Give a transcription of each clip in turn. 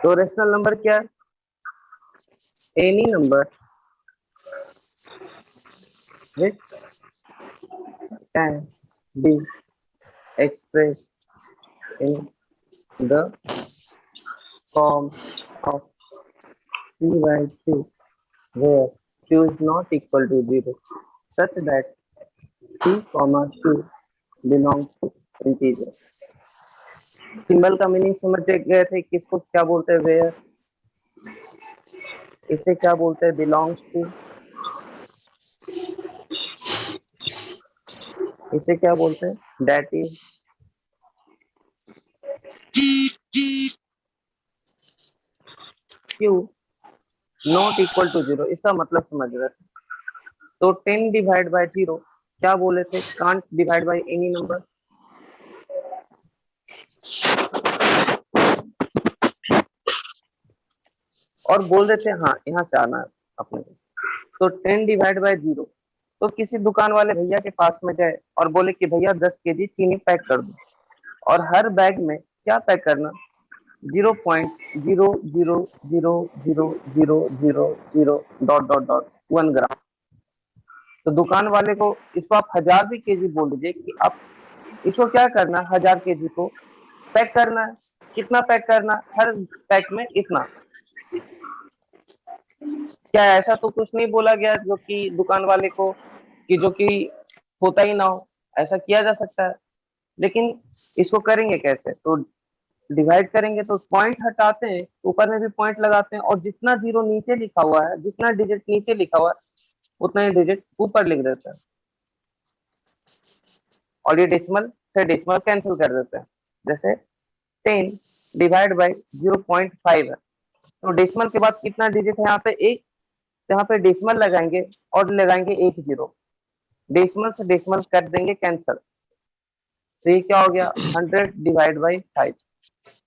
तो rational number क्या है? Any number which can be expressed in the form of p by q where q is not equal to 0 such that p comma q belongs to integer। Symbol का meaning समझ गए थे कि इसको क्या बोलते हैं? वेयर। इसे क्या बोलते हैं? Belongs to. इसे क्या बोलते हैं? That is. Q not equal to 0, इसका मतलब समझ रहे थे। तो 10 डिवाइड बाय 0 क्या बोले थे? Can't divide by any number. और बोल रहे थे हाँ यहाँ से आना है अपने को। तो 10 डिवाइड बाय 0, तो किसी दुकान वाले भैया के पास में गए और बोले कि भैया 10 केजी चीनी पैक कर दो, और हर बैग में क्या पैक करना? 0.0000000 डॉट डॉट डॉट 1 ग्राम। तो दुकान वाले को इसको आप 1000 भी केजी बोल दीजिए कि आप इसको क्या करना, 1000 केजी को पैक करना है। कितना पैक करना? हर पैक में इतना। क्या ऐसा तो कुछ नहीं बोला गया जो कि दुकान वाले को कि जो कि होता ही ना हो? ऐसा किया जा सकता है, लेकिन इसको करेंगे कैसे? तो डिवाइड करेंगे तो पॉइंट हटाते हैं, ऊपर में भी पॉइंट लगाते हैं, और जितना जीरो नीचे लिखा हुआ है, जितना डिजिट नीचे लिखा हुआ है, उतना ही डिजिट ऊपर लिख देते हैं। और ये डेसिमल से डेसिमल कैंसिल कर देते हैं। जैसे 10 डिवाइड बाई 0.5 है, तो डेसिमल के बाद कितना डिजिट है यहाँ पे? 1। यहाँ पे डेसिमल लगाएंगे और लगाएंगे 1 0। डेसिमल से डेसिमल कर देंगे कैंसिल, तो ये क्या हो गया? 100 डिवाइड बाई 5।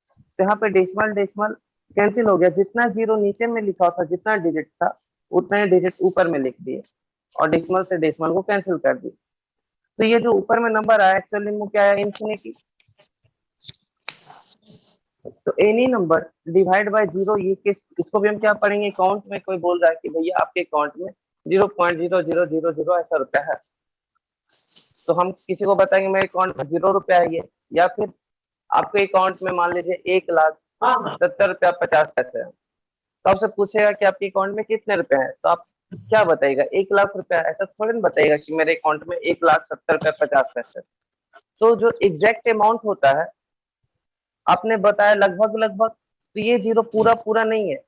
तो यहाँ पे डेसिमल डेसिमल कैंसिल हो गया, जितना जीरो नीचे में लिखा था, जितना डिजिट था, उतना ही डिजिट ऊपर में लिख दिए और डेसिमल से डेसिमल को कैंसिल कर दिए। तो ये जो ऊपर में नंबर आया एक्चुअली में क्या है? इंफिनिटी। तो एनी नंबर डिवाइड बाय 0, ये किस, इसको भी हम क्या पढ़ेंगे? अकाउंट में कोई बोल रहा है कि भैया आपके अकाउंट में 0.0000 ऐसा रुपया है, तो हम किसी को बताएंगे मेरे अकाउंट में 0 रुपया है ये। या फिर आपके अकाउंट में मान लीजिए 1,70,50 है, तो आपसे पूछेगा कि आपके अकाउंट में कितने रुपए हैं, तो आप क्या बताइएगा? 1,00,000 रुपया। ऐसा थोड़ी ना बताइएगा कि मेरे अकाउंट में 1,70,50। तो जो एग्जैक्ट अमाउंट होता है, आपने बताया लगभग लगभग, तो ये जीरो पूरा पूरा नहीं है,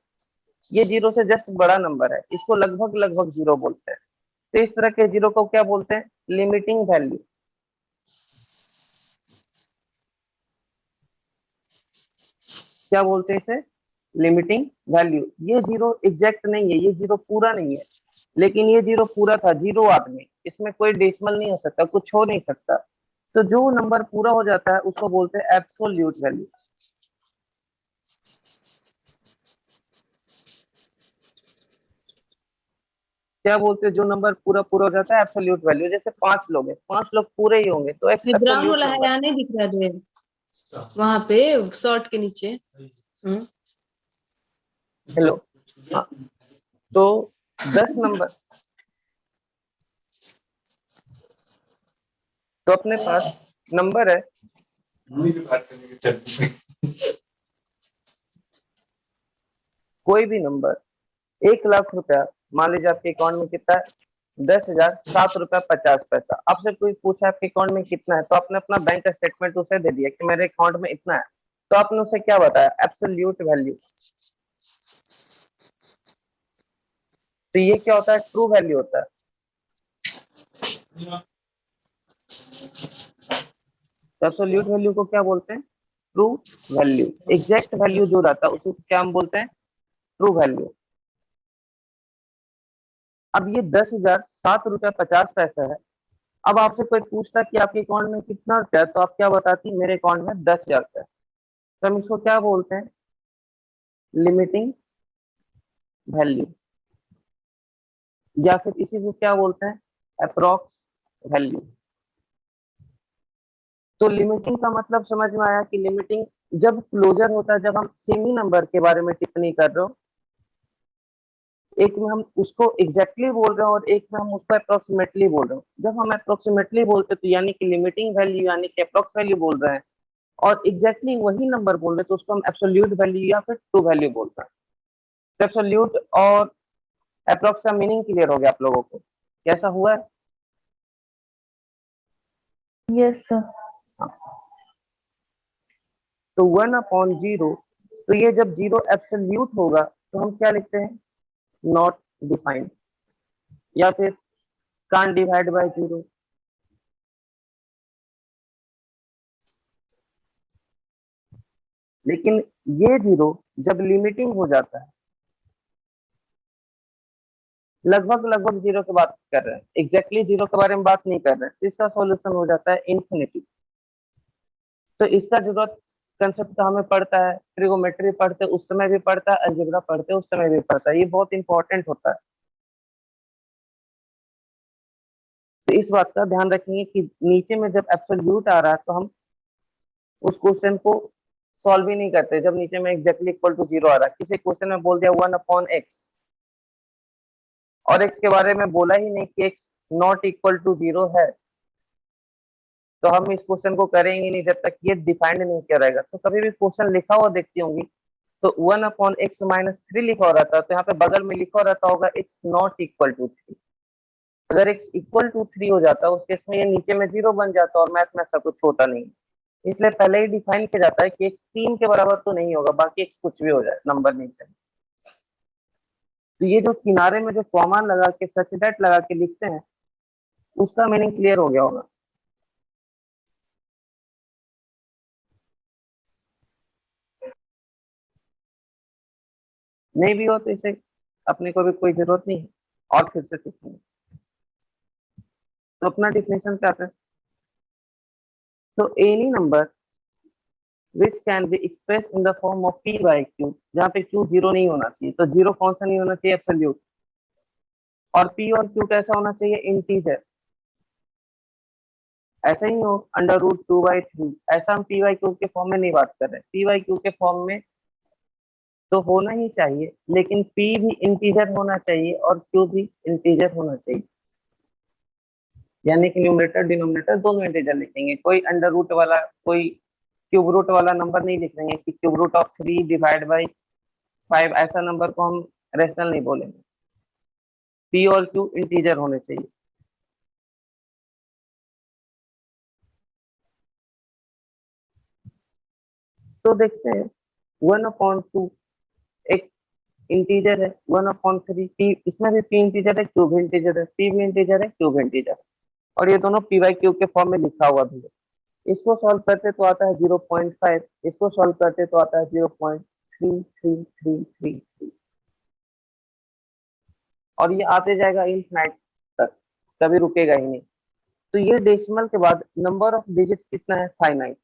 ये जीरो से जस्ट बड़ा नंबर है, इसको लगभग लगभग जीरो बोलते हैं। तो इस तरह के जीरो को क्या बोलते हैं? Limiting value. क्या बोलते हैं इसे? Limiting value. ये जीरो एग्जैक्ट नहीं है, ये जीरो पूरा नहीं है, लेकिन ये जीरो पूरा था, जीरो आदमी, इसमें कोई डेसिमल नहीं हो सकता, कुछ हो नहीं सकता। तो जो नंबर पूरा हो जाता है उसको बोलते हैं एब्सोल्यूट वैल्यू। क्या बोलते हैं? जो नंबर पूरा पूरा हो जाता है एब्सोल्यूट वैल्यू। जैसे 5 लोग हैं, 5 लोग पूरे ही होंगे, तो ये ब्राउन एब्सोल्यूट वाला है नंबर। या नहीं दिख रहा है वहां पे शर्ट के नीचे? हेलो। हाँ, तो 10 नंबर, तो अपने पास नंबर है, कोई भी नंबर, 1,00,000 रुपया। मान लीजिए आपके अकाउंट में कितना है? 10,007 रुपया 50 पैसा। आपसे कोई पूछा आपके अकाउंट में कितना है, तो आपने अपना बैंक स्टेटमेंट उसे दे दिया कि मेरे अकाउंट में इतना है, तो आपने उसे क्या बताया? Absolute value. तो ये क्या होता है? ट्रू वैल्यू होता है। एब्सोल्यूट वैल्यू को क्या बोलते हैं? True value. एग्जैक्ट वैल्यू जो रहता है उसे क्या हम बोलते हैं? True value. अब ये 10,007 रुपया 50 पैसा है। अब आपसे कोई पूछता कि आपके अकाउंट में कितना रुपया है, तो आप क्या बताती? मेरे अकाउंट में 10,000 रुपया। तो हम इसको क्या बोलते हैं? लिमिटिंग वैल्यू, या फिर इसी को क्या बोलते हैं? Approx value. तो लिमिटिंग का मतलब समझ में आया कि लिमिटिंग जब क्लोजर होता है, जब हम सेमी नंबर के बारे में टिप्पणी कर रहे हो, एक में हम उसको एग्जैक्टली बोल रहे हो और एक में हम उसको अप्रोक्सीमेटली बोल रहे हो। जब हम अप्रोक्सीमेटली बोलते तो यानी कि लिमिटिंग वैल्यू यानी कि अप्रोक्स वैल्यू बोल रहे हैं, और एग्जैक्टली वही नंबर बोल रहे हैं तो उसको हम एब्सोल्यूट वैल्यू या फिर ट्रू वैल्यू बोलते हैं। तो एब्सोल्यूट और अप्रोक्स का मीनिंग क्लियर हो गया आप लोगों को, कैसा हुआ है? Yes sir. तो 1/0, तो ये जब जीरो एब्सोल्यूट होगा तो हम क्या लिखते हैं? नॉट डिफाइंड, या फिर कांट डिवाइड बाय जीरो। लेकिन ये जीरो जब लिमिटिंग हो जाता है, लगभग लगभग जीरो की बात कर रहे हैं, एग्जैक्टली जीरो के बारे में बात नहीं कर रहे हैं, तो इसका सॉल्यूशन हो जाता है इंफिनिटी। तो इसका जरूरत कंसेप्ट का हमें पड़ता है, ट्रिगोमेट्री पढ़ते उस समय भी पड़ता है, अलजेब्रा पढ़ते उस समय भी पड़ता है, ये बहुत इंपॉर्टेंट होता है। तो इस बात का ध्यान रखेंगे कि नीचे में जब एब्सोल्यूट आ रहा है तो हम उस क्वेश्चन को सॉल्व ही नहीं करते जब नीचे में एग्जैक्टली इक्वल टू जीरो आ रहा है। किसी क्वेश्चन में बोल दिया 1/x और x के बारे में बोला ही नहीं कि x not equal to zero है, तो हम इस क्वेश्चन को करेंगे नहीं जब तक ये डिफाइंड नहीं किया रहेगा। तो कभी भी क्वेश्चन लिखा हुआ देखती होंगी तो 1/x-3 लिखा हो रहता है, तो यहाँ पे बगल में लिखा हो रहता होगा x नॉट इक्वल टू 3। अगर x इक्वल टू 3 हो जाता है उस केस में ये नीचे में जीरो बन जाता है और मैथ में ऐसा कुछ होता नहीं, इसलिए पहले ही डिफाइन किया जाता है कि x 3 के बराबर तो नहीं होगा, बाकी x कुछ भी हो जाए, नंबर नीचे। तो ये जो किनारे में जो कॉमा लगा के सच दैट लगा के लिखते हैं उसका मीनिंग क्लियर हो गया होगा। नहीं भी हो तो इसे अपने को भी कोई जरूरत नहीं है और फिर से सीखेंगे। तो अपना डिफिनेशन क्या है? तो any number which can be express in the form of p by q, जहाँ पे q जीरो नहीं होना चाहिए। तो जीरो कौन सा नहीं होना चाहिए? एब्सोल्यूट। और p और q कैसा होना चाहिए? इंटीजर। ऐसा ही हो √2/3, ऐसा हम p बाई q के फॉर्म में नहीं बात कर रहे, p बाई q के फॉर्म में तो होना ही चाहिए, लेकिन p भी इंटीजर होना चाहिए और q भी इंटीजर होना चाहिए, यानी कि न्यूमरेटर डिनोमिनेटर दोनों इंटीजर लिखेंगे। कोई अंडर रूट वाला, कोई क्यूब रूट वाला नंबर नहीं लिख रहे हैं कि cube root of 3 divide by 5, ऐसा नंबर को हम रेशनल नहीं बोलेंगे। p और q इंटीजर होने चाहिए। तो देखते हैं 1/2 एक इंटीजर है, 1/3 p, इसमें भी p इंटीजर है, q भी इंटीजर है, p भी इंटीजर है, q भी इंटीजर है, और ये दोनों p बाई q के फॉर्म में लिखा हुआ भी है। इसको सॉल्व करते तो आता है 0.5, इसको सॉल्व करते तो आता है 0.3333, और ये आते जाएगा इनफिनाइट तक, कभी रुकेगा ही नहीं। तो ये डेसिमल के बाद नंबर ऑफ डिजिट कितना है? फाइनाइट,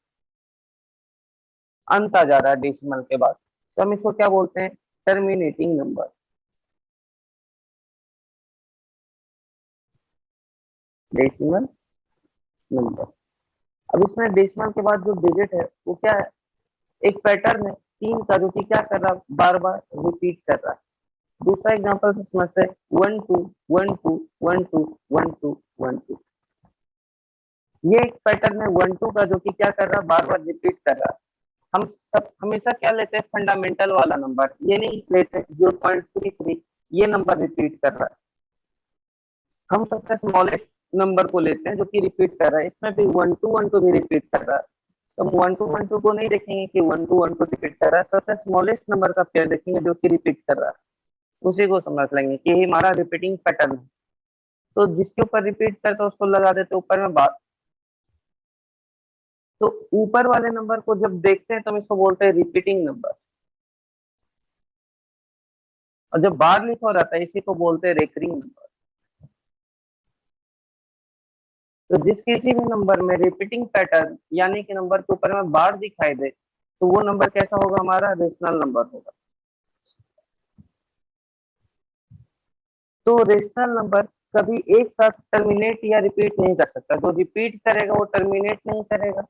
अंत आ जा रहा है डेसिमल के बाद, तो हम इसको क्या बोलते हैं? Terminating number. Decimal number. अब इसमें डेसिमल के बाद जो डिजिट है वो क्या है? एक पैटर्न है 3 का, जो कि क्या कर रहा है? बार बार रिपीट कर रहा है। दूसरा एग्जांपल से समझते हैं, 1 2 1 2 1 2 1 2 1 2। ये एक पैटर्न है 1 2 का, जो कि क्या कर रहा है? बार बार रिपीट कर रहा है। हम सब हमेशा क्या लेते हैं? फंडामेंटल वाला नंबर, ये नहीं लेते 0.33, ये नंबर रिपीट कर रहा है। हम सबसे स्मॉलेस्ट नंबर को लेते हैं जो कि रिपीट कर रहा है, इसमें भी 1 2 1 2 भी रिपीट कर रहा है। तो हम 1 2 1 2 को नहीं देखेंगे कि 1 2 1 2 रिपीट कर रहा है, सबसे स्मॉलेस्ट नंबर का पेयर देखेंगे जो कि रिपीट कर रहा है, उसी को समझ लेंगे कि ये हमारा रिपीटिंग पैटर्न है। तो जिसके ऊपर रिपीट करता है उसको लगा देते ऊपर में बात। तो ऊपर वाले नंबर को जब देखते हैं तो हम इसको बोलते हैं रिपीटिंग नंबर, और जब बार लिखा रहता है इसी को बोलते हैं रेकरिंग नंबर। तो जिस किसी भी नंबर में रिपीटिंग पैटर्न यानी कि नंबर के ऊपर में बार दिखाई दे तो वो नंबर कैसा होगा? हमारा रेशनल नंबर होगा। तो रेशनल नंबर कभी एक साथ टर्मिनेट या रिपीट नहीं कर सकता, जो रिपीट करेगा वो टर्मिनेट नहीं करेगा,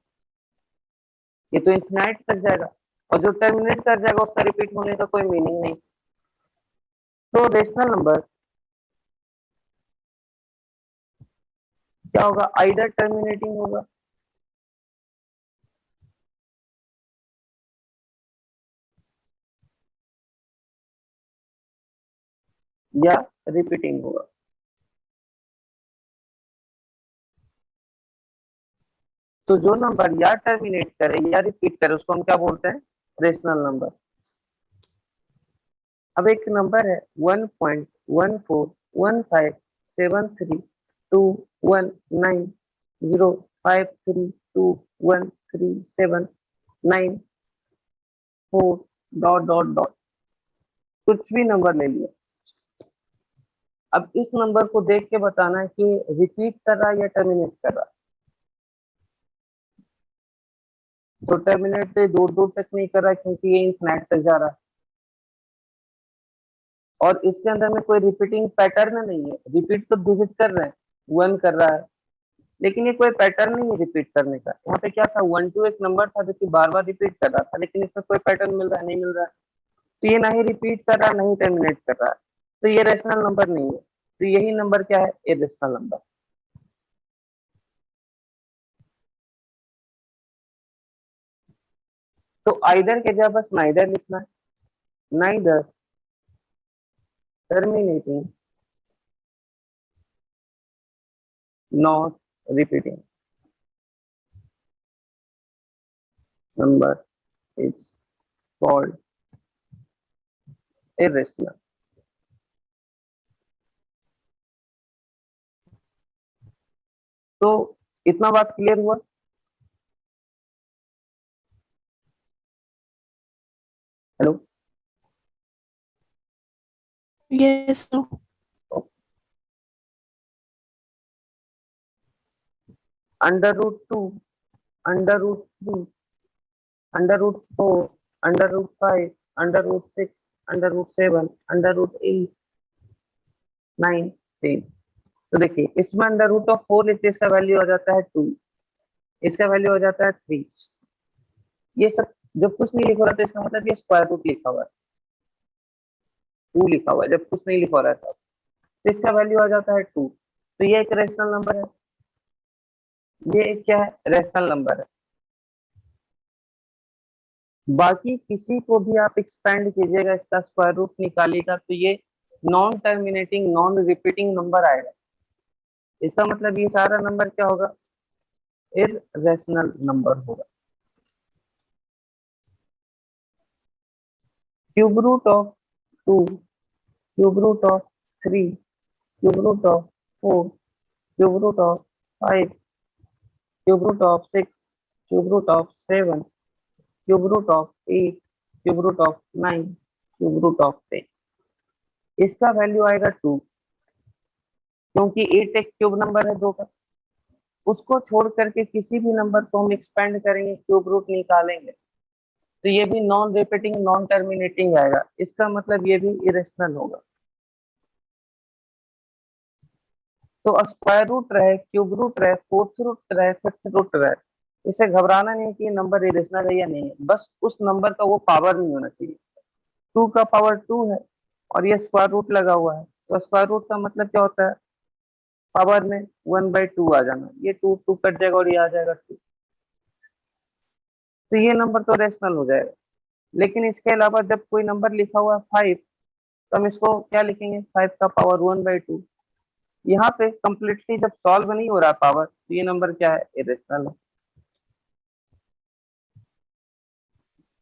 ये तो इन्फिनाइट तक जाएगा, और जो टर्मिनेट कर जाएगा उसका रिपीट होने का कोई मीनिंग नहीं। तो रेशनल नंबर क्या होगा, आइदर टर्मिनेटिंग होगा या रिपीटिंग होगा। तो जो नंबर या टर्मिनेट करे या रिपीट करे उसको हम क्या बोलते हैं, रेशनल नंबर। अब एक नंबर है 1.141571321379 4 ... कुछ भी नंबर ले लिया। अब इस नंबर को देख के बताना है कि रिपीट कर रहा है या टर्मिनेट कर रहा है। तो टर्मिनेट दूर दूर तक नहीं कर रहा है क्योंकि ये इन्फिनाइट तक जा रहा है, और इसके अंदर में कोई रिपीटिंग पैटर्न नहीं है। रिपीट तो डिजिट कर रहे हैं, 1 कर रहा है, लेकिन ये कोई पैटर्न नहीं है रिपीट करने का। यहाँ पे क्या था, 1 2 एक नंबर था जो कि बार बार रिपीट कर रहा था, लेकिन इसमें कोई पैटर्न मिल रहा है, नहीं मिल रहा है। तो ये ना ही रिपीट कर रहा है, नहीं टर्मिनेट कर रहा है, तो ये रेशनल नंबर नहीं है। तो यही नंबर क्या है, इरेशनल नंबर। तो आइदर के जगह बस नाइदर लिखना है, neither terminating not repeating number is called irrational. तो इतना बात क्लियर हुआ। Hello, Yes, no. √2, √3, √4, √5, √6, √7, √8, 9, 10। तो देखिए इसमें √4 लिखते इसका वैल्यू आ जाता है 2, इसका वैल्यू आ जाता है 3। ये सब जब कुछ नहीं लिखा रहता इसका मतलब ये स्क्वायर रूट लिखा हुआ है, 2 लिखा हुआ है जब कुछ नहीं लिखा रहता, तो इसका वैल्यू आ जाता है 2। तो ये एक रेशनल नंबर है, ये एक क्या है, रेशनल नंबर है। बाकी किसी को भी आप एक्सपेंड कीजिएगा, इसका स्क्वायर रूट निकालिएगा, तो ये non terminating non repeating number आएगा। इसका मतलब ये सारा नंबर क्या होगा, इररेशनल नंबर होगा। Cube root of 2, cube root of 3, cube root of 4, cube root of 5, cube root of 6, cube root of 7, cube root of 8, cube root of 9, cube root of 10। इसका value आएगा 2, क्योंकि 8 एक cube number है 2 का। उसको छोड़ करके किसी भी नंबर को हम एक्सपेंड करेंगे, क्यूब रूट निकालेंगे, तो ये भी नॉन रिपीटिंग नॉन टर्मिनेटिंग आएगा। इसका मतलब ये भी इरेशनल होगा। तो स्क्वायर रूट रहे, क्यूब रूट रहे, फोर्थ रूट रहे, फिफ्थ रूट रहे, इसे घबराना नहीं कि नंबर इरेशनल है या नहीं है, बस उस नंबर का वो पावर नहीं होना चाहिए। 2 का पावर 2 है और ये स्क्वायर रूट लगा हुआ है, तो स्क्वायर रूट का मतलब क्या होता है, पावर में 1/2 आ जाना। ये 2 2 कट जाएगा और ये आ जाएगा 2, तो ये नंबर तो रेशनल हो जाएगा। लेकिन इसके अलावा जब कोई नंबर लिखा हुआ है 5, तो हम इसको क्या लिखेंगे, 5 का पावर 1/2। यहाँ पे कंप्लीटली जब सॉल्व नहीं हो रहा पावर, तो ये नंबर क्या है, इरेशनल है।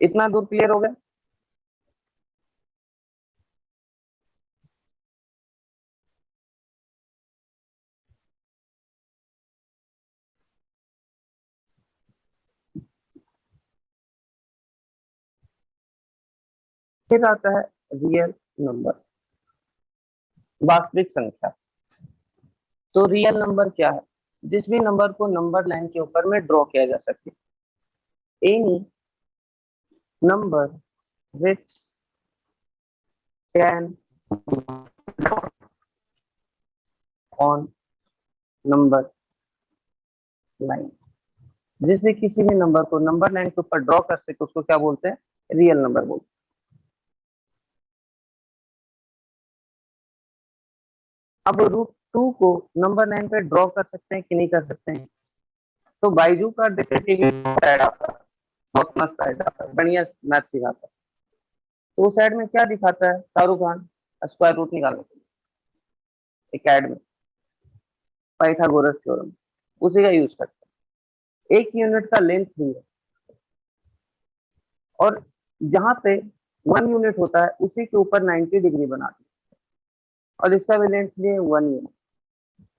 इतना दूर क्लियर हो गया। फिर आता है रियल नंबर, वास्तविक संख्या। तो रियल नंबर क्या है, जिस भी नंबर को नंबर लाइन के ऊपर में ड्रॉ किया जा सके। Any number which can on number line. जिस भी किसी भी नंबर को नंबर लाइन के ऊपर ड्रॉ कर सके उसको क्या बोलते हैं, रियल नंबर बोलते हैं। अब √2 को नंबर लाइन पे ड्रॉ कर सकते हैं कि नहीं कर सकते हैं? तो बाइजू का डिटेक्टिव ऐड आता है, बहुत मस्त ऐड आता है, बढ़िया मैथ सिखाता है। तो उस ऐड में क्या दिखाता है शाहरुख खान, स्क्वायर रूट निकालने के लिए एक ऐड में पाइथागोरस थ्योरम, उसी का यूज करते हैं। 1 यूनिट का लेंथ ही है और जहां पे 1 यूनिट होता है उसी के ऊपर 90 डिग्री बना दी और इसका भी लेंथ लिए 1 यूनिट।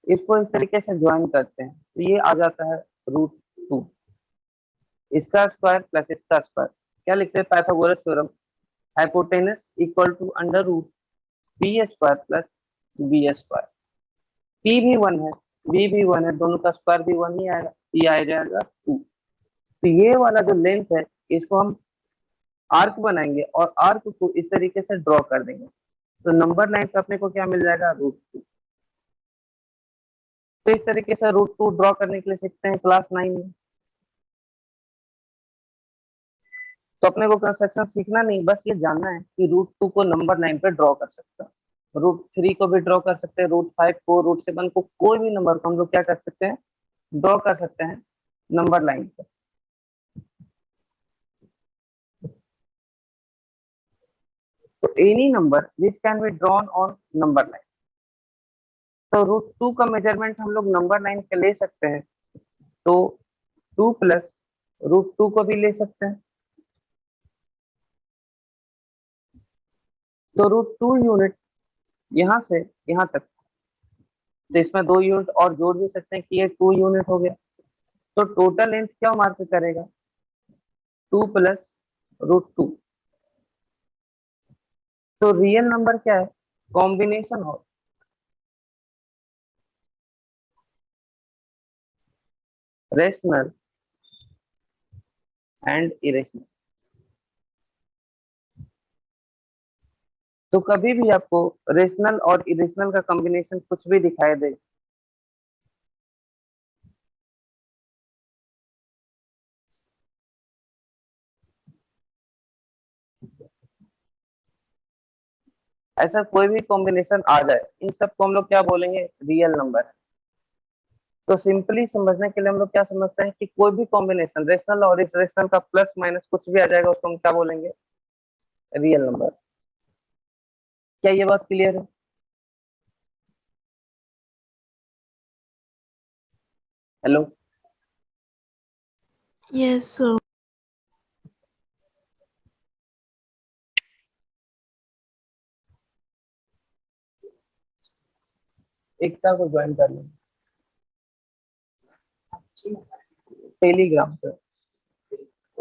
इसको इस तरीके से ज्वाइन करते हैं तो ये आ जाता है √2, इसका स्क्वायर प्लस इसका स्क्वायर। क्या लिखते हैं Pythagoras theorem, hypotenuse equal to under root P square plus B square. P भी 1 है, बी भी 1 है, दोनों का स्क्वायर भी 1 ही आएगा, ये आ जाएगा 2। तो ये वाला जो लेंथ है इसको हम आर्क बनाएंगे और आर्क को इस तरीके से ड्रॉ कर देंगे तो नंबर लाइन पे अपने को क्या मिल जाएगा, √2। तो इस तरीके से √2 ड्रॉ करने के लिए सीखते हैं क्लास 9 में। तो अपने को कंस्ट्रक्शन सीखना नहीं, बस ये जानना है कि √2 को नंबर लाइन पे ड्रॉ कर सकते हैं, √3 को भी ड्रॉ कर सकते हैं, √5 को, √7 को, कोई भी नंबर को हम लोग क्या कर सकते हैं, ड्रॉ कर सकते हैं नंबर लाइन पे। तो any number which can be drawn on number line. तो √2 का मेजरमेंट हम लोग नंबर लाइन पे ले सकते हैं, तो 2 प्लस √2 को भी ले सकते हैं। तो √2 यूनिट यहाँ से यहाँ तक, तो इसमें 2 यूनिट और जोड़ भी सकते हैं कि ये 2 यूनिट हो गया। तो टोटल लेंथ क्या मार्क करेगा, 2 प्लस √2। तो रियल नंबर क्या है, कॉम्बिनेशन हो रेशनल एंड इरेशनल। तो कभी भी आपको रेशनल और इरेशनल का कॉम्बिनेशन कुछ भी दिखाई दे, ऐसा कोई भी कॉम्बिनेशन आ जाए, इन सबको हम लोग क्या बोलेंगे, रियल नंबर है। तो सिंपली समझने के लिए हम लोग क्या समझते हैं कि कोई भी कॉम्बिनेशन रेशनल और इस रेशनल का प्लस माइनस कुछ भी आ जाएगा उसको हम क्या बोलेंगे, रियल नंबर। क्या ये बात क्लियर है? Hello, Yes, sir. एकता को ज्वाइन कर लो टेलीग्राम पे,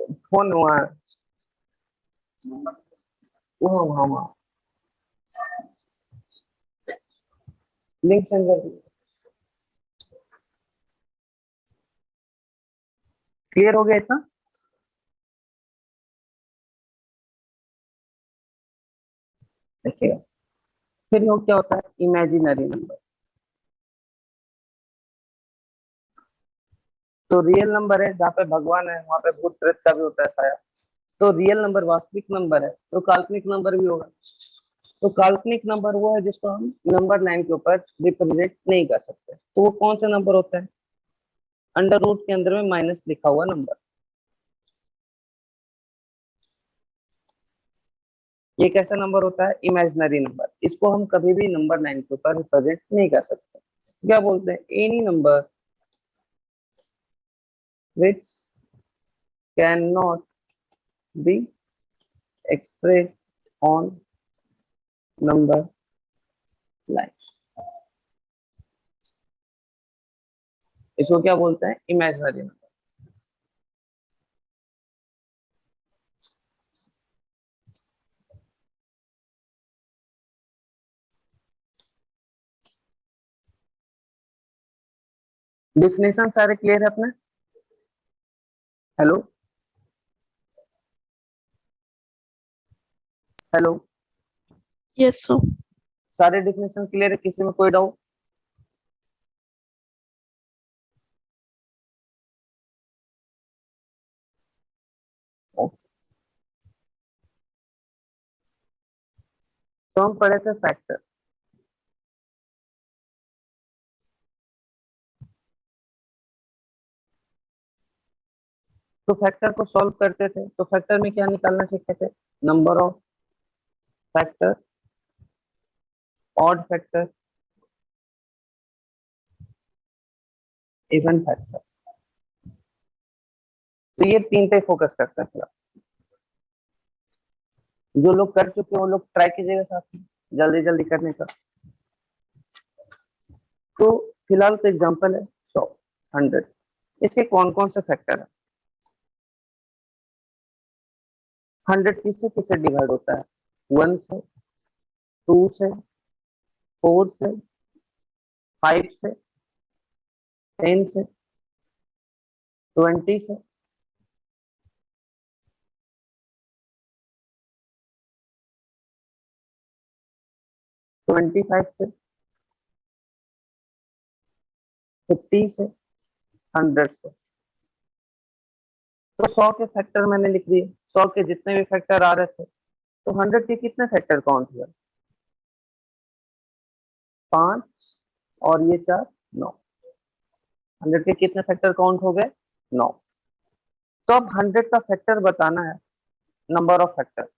फोन वहाँ वहाँ वहाँ वहाँ लिंक सेंड कर दिया। क्लियर हो गया इतना? देखिएगा फिर वो क्या होता है, इमेजिनरी नंबर। तो रियल नंबर है जहाँ पे भगवान है वहां पे भूत प्रेत का भी होता है साया। तो रियल नंबर वास्तविक नंबर है, तो काल्पनिक नंबर भी होगा। तो काल्पनिक नंबर वो है जिसको हम नंबर लाइन के ऊपर रिप्रेजेंट नहीं कर सकते। तो वो कौन सा नंबर होता है, अंडर रूट के अंदर में माइनस लिखा हुआ नंबर। ये कैसा नंबर होता है, इमेजिनरी नंबर। इसको हम कभी भी नंबर लाइन के ऊपर रिप्रेजेंट नहीं कर सकते। क्या बोलते हैं, any number which can not be express on number line, इसको क्या बोलते हैं, इमेजिनरी नंबर। डिफिनेशन सारे क्लियर है अपने? Hello hello, Yes, sir. सारे डिफिनेशन क्लियर है, किसी में कोई डाउट? तो हम पढ़े थे फैक्टर। तो फैक्टर को सॉल्व करते थे, तो फैक्टर में क्या निकालना सीखे थे? Number of factor, odd factor, even factor. तो ये 3 पे फोकस करते हैं थोड़ा। जो लोग कर चुके हैं वो लोग ट्राई कीजिएगा साथ में जल्दी जल्दी करने का। तो फिलहाल तो एग्जांपल है 100, 100। इसके कौन कौन से फैक्टर है? 100 किससे किससे डिवाइड होता है? 1 से, 2 से, 4 से, 5 से, 10 से, 20 से, 25 से, 50 से, 100 से। तो 100 के फैक्टर मैंने लिख दिए। 100 के जितने भी फैक्टर आ रहे थे, तो 100 के कितने फैक्टर काउंट हुए? 5 और ये 4, 9। 100 के कितने फैक्टर काउंट हो गए? 9। तो अब 100 का फैक्टर बताना है, नंबर ऑफ फैक्टर।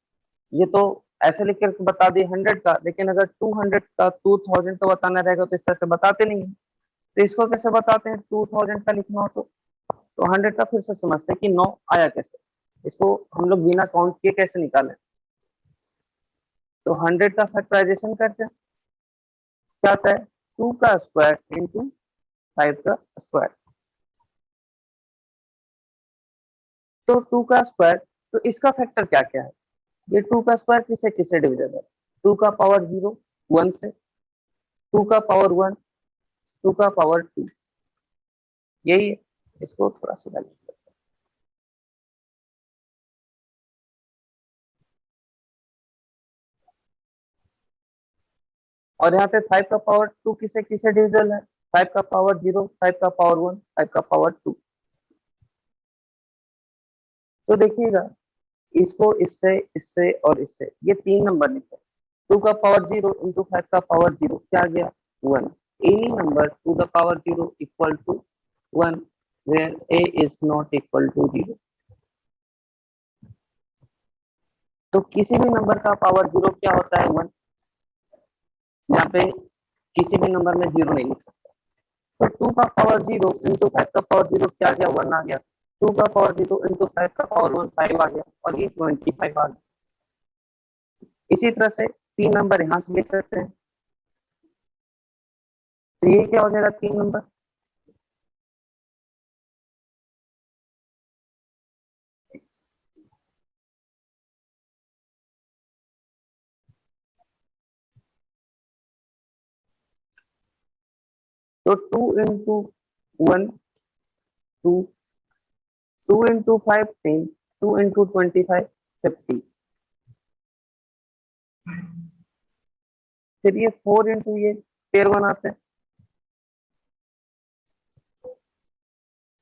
ये तो ऐसे लिख कर बता दिए 100 का, लेकिन अगर 200 का, 2000 का बताना रहेगा तो इस तरह से बताते नहीं है। तो इसको कैसे बताते हैं? 2000 का लिखना हो तो 100 का फिर से समझते हैं कि 9 आया कैसे। इसको हम लोग बिना काउंट किए कैसे निकालें? तो 100 का फैक्टराइजेशन करते हैं। क्या होता है? 2 का स्क्वायर इंटू 5 का स्क्वायर। तो 2 का स्क्वायर, तो इसका फैक्टर क्या क्या है? ये 2 का स्क्वायर किससे किससे डिविजिबल है? 2 का पावर 0 1 से, 2 का पावर 1, 2 का पावर 2, यही है। इसको थोड़ा सा डालिए। और यहाँ पे 5 का पावर 2 किससे किससे डिविजिबल है? 5 का पावर 0, 5 का पावर 1, 5 का पावर 2। तो देखिएगा, इसको इससे, इससे और इससे, ये 3 नंबर लिखे। 2 का पावर 0 इंटू 5 का पावर 0 क्या आ गया? 1। Any number to the power 0 equal to 1 where a is not equal to 0। तो किसी भी नंबर का पावर 0 क्या होता है? 1। यहाँ पे किसी भी नंबर में 0 नहीं लिख सकते। तो 2 का पावर 0 इंटू 5 का पावर 0 क्या आ गया? 1 आ गया। 2 का पावर 0 इंटू 5 का पावर 1 5 आ गया, और ये 25 आ गया। इसी तरह से 3 नंबर यहाँ से लिख सकते हैं। तो ये क्या हो जाएगा? 3 नंबर। तो 2 इंटू 1 2, 2 इंटू 5 10, 2 इंटू 25 50। फिर ये 4 इंटू ये 13 बनाते हैं।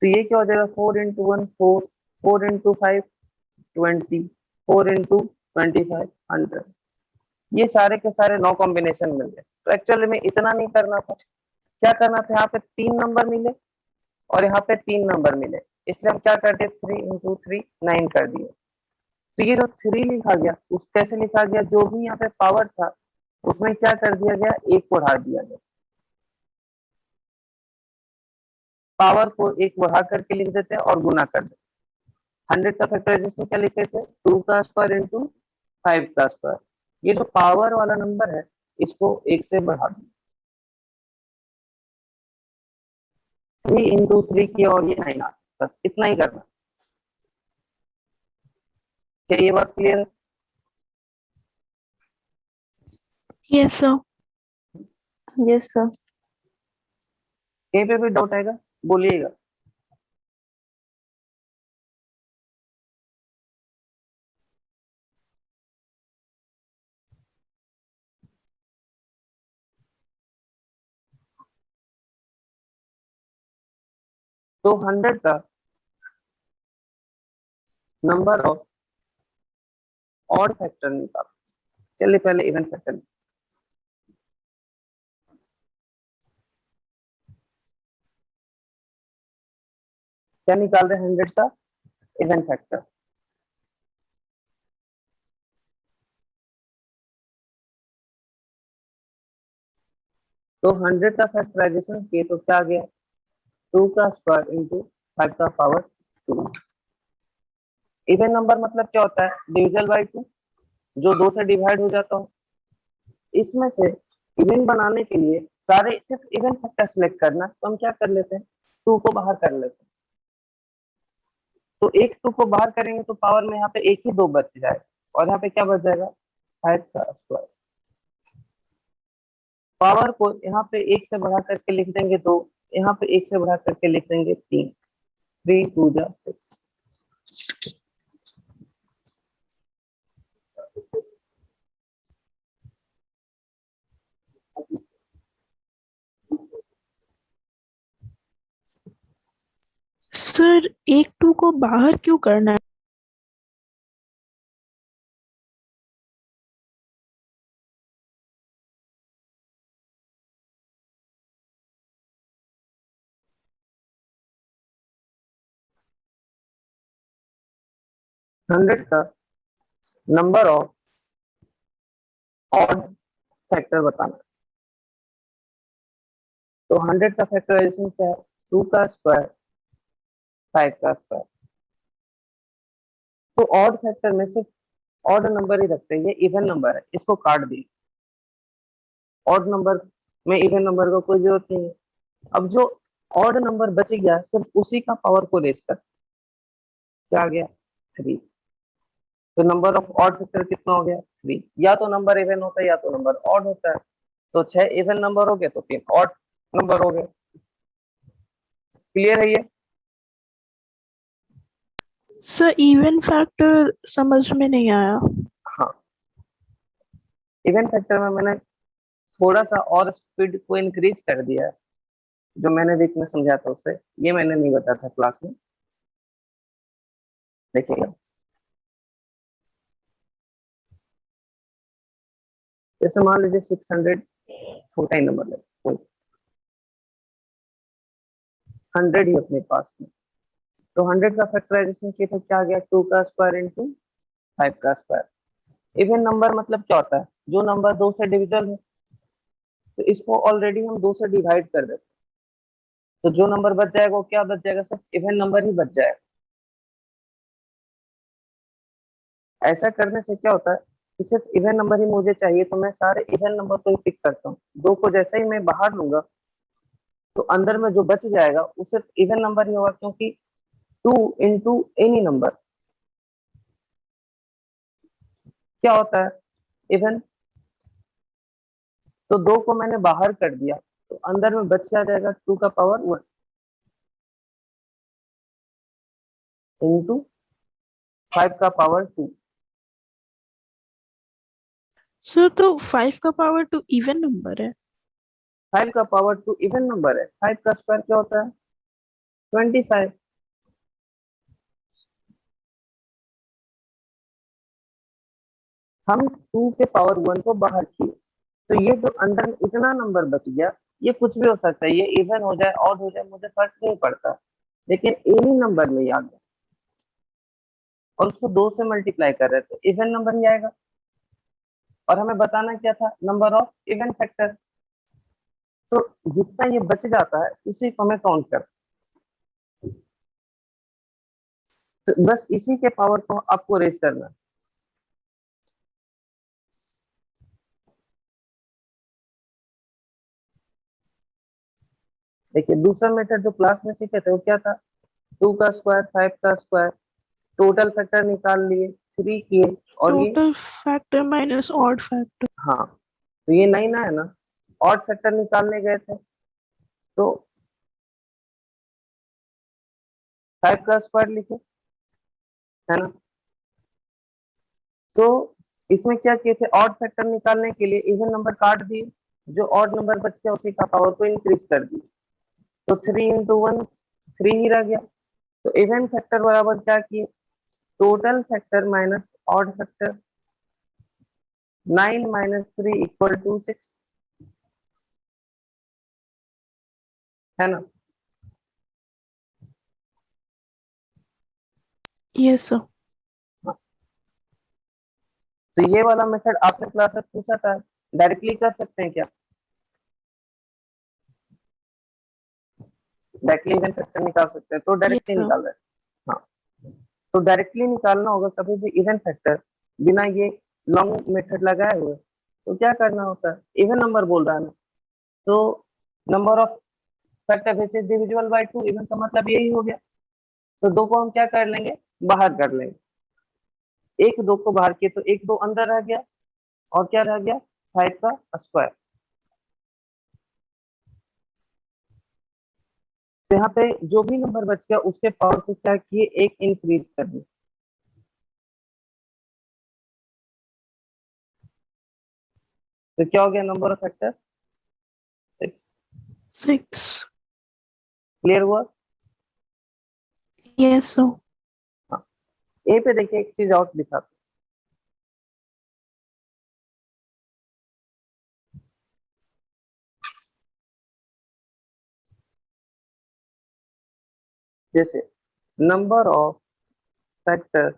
तो ये क्या हो जाएगा? 4 इंटू 1 4, 4 इंटू 5 20, 4 इंटू 25 100। ये सारे के सारे 9 कॉम्बिनेशन मिल गए। तो एक्चुअली में इतना नहीं करना था। क्या करना था? यहाँ पे 3 नंबर मिले और यहाँ पे 3 नंबर मिले, इसलिए हम क्या कर दिए? 3 इंटू 3 9 कर दिए। तो ये जो 3 लिखा गया, उस कैसे लिखा गया? जो भी यहाँ पे पावर था उसमें क्या कर दिया गया? 1 बढ़ा दिया गया। पावर को 1 बढ़ा करके लिख देते हैं और गुना कर देते हैं। 100 का फैक्टराइजेशन क्या लिखे थे? 2 का स्क्वायर इंटू 5 का स्क्वायर। ये जो पावर वाला नंबर है इसको 1 से बढ़ा दो। 3 इंटू 3 किया और ये 9 आ, बस इतना ही करना। क्या ये बात क्लियर है? Yes, sir. Yes sir. कहीं पे भी डाउट आएगा बोलिएगा। तो 100 का नंबर ऑफ ऑड फैक्टर निकालो। चलिए पहले इवन फैक्टर, क्या निकाल रहे हैं 100 का इवन फैक्टर। तो 100 का फैक्टराइजेशन किए तो क्या आ गया, 2 का स्क्वायर इंटू 5 का पावर 2। इवन नंबर मतलब क्या होता है, डिविजल बाई 2, जो 2 से डिवाइड हो जाता हो। इसमें से इवन बनाने के लिए सारे सिर्फ इवन फैक्टर सिलेक्ट करना, तो हम क्या कर लेते हैं, 2 को बाहर कर लेते हैं। तो एक 2 को बाहर करेंगे तो पावर में यहाँ पे एक ही 2 बच जाए, और यहाँ पे क्या बच जाएगा, 5 का स्क्वायर। पावर को यहाँ पे 1 से बढ़ा करके लिख देंगे 2, यहाँ पे 1 से बढ़ा करके लिख देंगे 3, 3 2 जा 6। सर एक 2 को बाहर क्यों करना है? हंड्रेड का नंबर ऑफ ऑड फैक्टर बताना। तो 100 का फैक्टराइजेशन क्या है, 2 का स्क्वायर 5 का स्क्वायर। तो ऑड फैक्टर में सिर्फ ऑड नंबर ही रखते हैं, ये इवन नंबर है, इसको काट दी। ऑड नंबर में इवन नंबर को कोई जरूरत नहीं है। अब जो ऑड नंबर बच गया सिर्फ उसी का पावर को रेज कर, क्या आ गया 3। तो नंबर ऑफ ऑड फैक्टर कितना हो गया 3। या तो नंबर इवन होता है या तो नंबर ऑड होता है। तो 6 इवन नंबर हो गए तो 3 ऑड नंबर हो गए। क्लियर है ये? सर इवन फैक्टर समझ में नहीं आया। हाँ, इवन फैक्टर में मैंने थोड़ा सा और स्पीड को इंक्रीज कर दिया है, जो मैंने वीक में समझा था उससे, ये मैंने नहीं बताया था क्लास में, देखिएगा। जैसे मान लीजिए 600 छोटा ही नंबर ले, 100 ही अपने पास में। तो 100 का फैक्टराइजेशन किया तो क्या आ गया, 2 का स्क्वायर इंटू 5 का स्क्वायर। इवन नंबर मतलब क्या होता है, जो नंबर 2 से डिविजल है तो इसको ऑलरेडी हम 2 से डिवाइड कर देते हैं, तो जो नंबर बच जाएगा वो क्या बच जाएगा, सिर्फ इवन नंबर ही बच जाएगा। ऐसा करने से क्या होता है कि सिर्फ इवन नंबर ही मुझे चाहिए, तो मैं सारे इवन नंबर को ही पिक करता हूँ। 2 को जैसे ही मैं बाहर लूंगा तो अंदर में जो बच जाएगा वो सिर्फ इवन नंबर ही होगा, क्योंकि 2 इंटू एनी नंबर क्या होता है, इवन। तो 2 को मैंने बाहर कर दिया तो अंदर में बच क्या जाएगा, 2 का पावर 1 इंटू 5 का पावर 2। सर तो 5 का पावर 2 इवन नंबर है। 5 का पावर 2 इवन नंबर है, 5 का स्क्वायर क्या होता है 25। हम 2 के पावर 1 को बाहर किए, तो ये जो अंदर में इतना नंबर बच गया, ये कुछ भी हो सकता है, ये इवन हो जाए ऑड हो जाए मुझे फर्क नहीं पड़ता, लेकिन एनी नंबर में याद है, और उसको 2 से मल्टीप्लाई कर रहे हैं तो इवन नंबर ही आएगा। और हमें बताना क्या था, नंबर ऑफ इवन फैक्टर। तो जितना ये बच जाता है उसी को हमें काउंट कर, तो बस इसी के पावर को आपको रेज करना है। देखिए दूसरा मेथड जो क्लास में सीखे थे वो क्या था, 2 का स्क्वायर 5 का स्क्वायर, टोटल फैक्टर निकाल लिए, 3 किए, और ये total factor minus odd factor. हाँ, तो ये नहीं ना है ना, ऑड फैक्टर निकालने गए थे तो 5 का स्क्वायर लिखे, है ना। तो इसमें क्या किए थे, ऑड फैक्टर निकालने के लिए इवन नंबर काट दिए, जो ऑड नंबर बच गया उसी का पावर को इंक्रीज कर दिए, तो 3 इंटू 1 3 ही रह गया। तो इवन फैक्टर बराबर क्या किए, total factor minus odd factor, 9 - 3 = 6 है ना। yes sir. तो ये वाला मेथड आपने क्लास में पूछा था, डायरेक्टली कर सकते हैं क्या? डायरेक्टली इवन फैक्टर निकाल सकते हैं, तो Yes डायरेक्टली sir. निकाल रहे हैं। हाँ, तो डायरेक्टली निकालना होगा कभी भी इवन फैक्टर बिना ये लॉन्ग मेथड लगाए हुए, तो क्या करना होता है, इवन नंबर बोल रहा है ना, तो number of factor which is divisible by 2, even का मतलब यही हो गया। तो 2 को हम क्या कर लेंगे, बाहर कर लेंगे। एक 2 को बाहर किए तो एक 2 अंदर रह गया, और क्या रह गया, 5 का स्क्वायर। तो यहाँ पे जो भी नंबर बच गया उसके पावर को क्या किए, एक इंक्रीज कर दिए। तो क्या हो गया नंबर ऑफ फैक्टर 6। 6. क्लियर हुआ। Yes sir. हाँ, ए पे देखिए एक चीज और दिखा, जैसे number of factor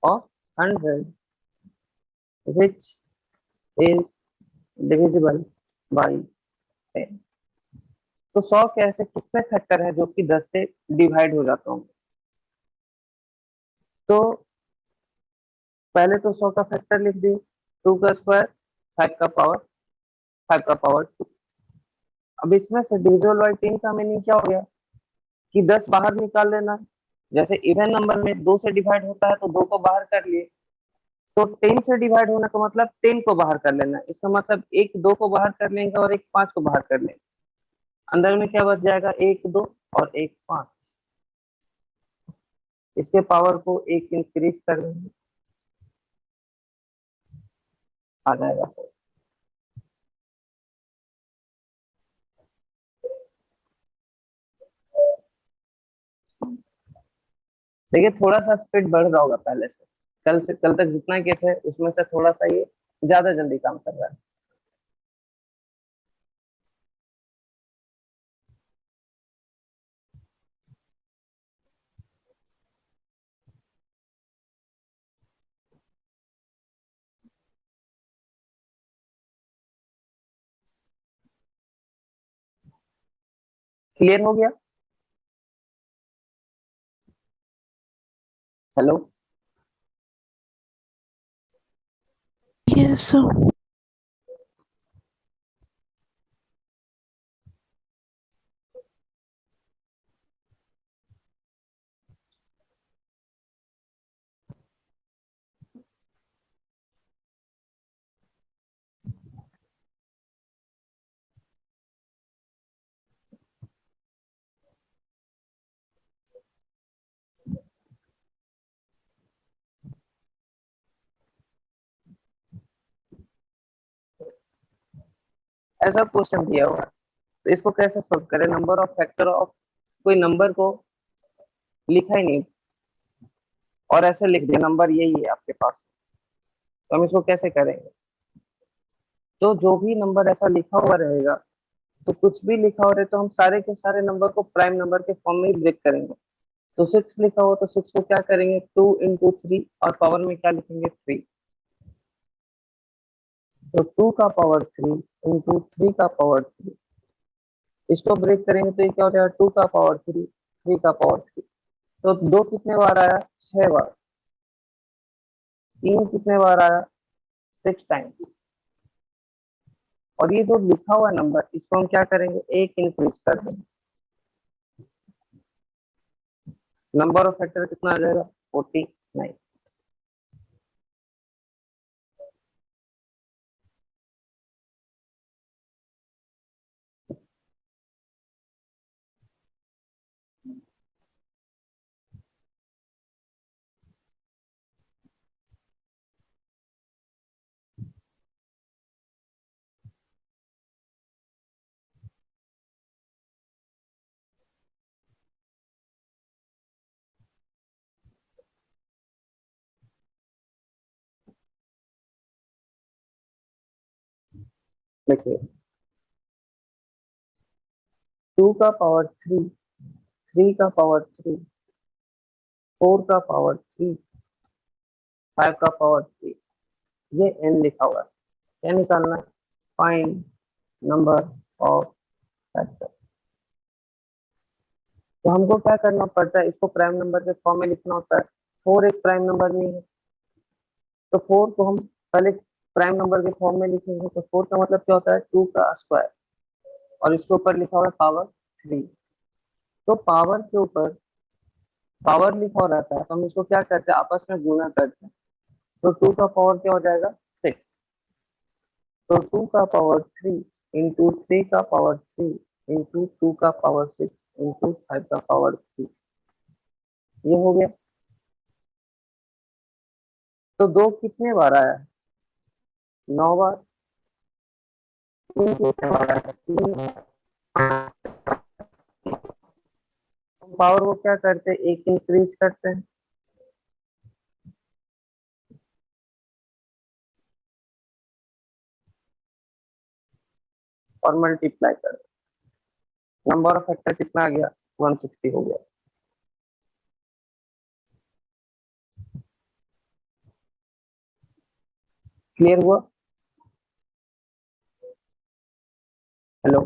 of 100 which is divisible by 10। तो 100 के ऐसे कितने फैक्टर है जो कि 10 से डिवाइड हो जाता होंगे। तो पहले तो 100 का फैक्टर लिख दिए, 2 का स्क्वायर, 5 का पावर, 5 का पावर 2। अब इसमें से डिविजिबल बाय 10 का मीनिंग क्या हो गया कि 10 बाहर निकाल लेना है। जैसे इवन नंबर में 2 से डिवाइड होता है तो 2 को बाहर कर लिए, तो 10 से डिवाइड होने का मतलब 10 को बाहर कर लेना है। इसका मतलब एक 2 को बाहर कर लेंगे और एक 5 को बाहर कर लेंगे, अंदर में क्या बच जाएगा, एक 2 और एक 5। इसके पावर को एक इंक्रीज कर देंगे, आ जाएगा। देखिए थोड़ा सा स्पीड बढ़ रहा होगा पहले से कल तक जितना किए थे उसमें से थोड़ा सा ये ज्यादा जल्दी काम कर रहा है। क्लियर हो गया। हेलो। Yes sir. ऐसा क्वेश्चन दिया हुआ है, तो इसको कैसे सोल्व करें। नंबर ऑफ फैक्टर ऑफ कोई नंबर को लिखा ही नहीं और ऐसे लिख दिया नंबर यही है आपके पास, तो हम इसको कैसे करेंगे। तो जो भी नंबर ऐसा लिखा हुआ रहेगा, तो कुछ भी लिखा हो रहे तो हम सारे के सारे नंबर को प्राइम नंबर के फॉर्म में ही ब्रेक करेंगे। तो 6 लिखा हो तो 6 को क्या करेंगे, 2 × 3 और पावर में क्या लिखेंगे, 3। तो 2 का पावर 3 × 3 का पावर 3, इसको ब्रेक करेंगे तो ये क्या हो जाएगा, 2 का पावर 3, 3 का पावर 3। तो 2 कितने बार आया, 6 बार। 3 कितने बार आया, 6 टाइम्स। और ये जो लिखा हुआ नंबर इसको हम क्या करेंगे, एक इंक्रीज कर देंगे। नंबर ऑफ फैक्टर कितना आ जाएगा, 49। देखिए 2 का पावर 3, 3 का पावर 3, 4 का पावर 3, 5 का पावर 3, ये n लिखा हुआ है। क्या निकालना है? Find number of factor. तो हमको क्या करना पड़ता है, इसको प्राइम नंबर के फॉर्म में लिखना होता है। 4 एक प्राइम नंबर नहीं है, तो 4 को हम पहले प्राइम नंबर के फॉर्म में लिखेंगे। तो 4 का मतलब क्या होता है? 2 का स्क्वायर, और इसके ऊपर लिखा हुआ है पावर 3। तो पावर के ऊपर पावर लिखा हुआ रहता है, तो हम इसको क्या करते हैं? आपस में गुणा करते हैं। तो 2 का पावर क्या हो जाएगा? 6। तो 2 का पावर 3 इंटू 3 का पावर 3 इंटू 2 का पावर 6 इंटू 5 का पावर 3, ये हो गया। तो 2 कितने बार आया है? 9 बार। 3 कितने बार आया है? 3 बार। पावर को क्या करते हैं? एक इंक्रीज करते हैं, और मल्टीप्लाई करते हैं। नंबर ऑफ फैक्टर कितना आ गया? 160 हो गया। क्लियर हुआ? हेलो?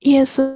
Yes, sir.